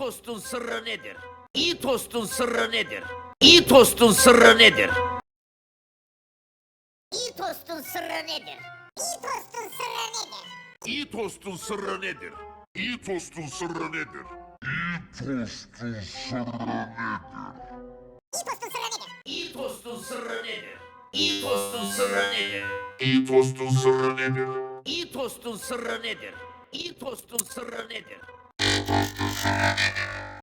tostun sırrı nedir? İyi tostun sırrı nedir? İyi tostun sırrı nedir? İyi tostun sırrı nedir? İyi tostun sırrı nedir? İyi tostun sırrı nedir? İyi tostun sırrı nedir? İyi tostun sırrı nedir? İyi tostun sırrı nedir? İyi tostun sırrı nedir? İyi tostun sırrı nedir? İyi tostun sırrı nedir? İyi tostun sırrı nedir?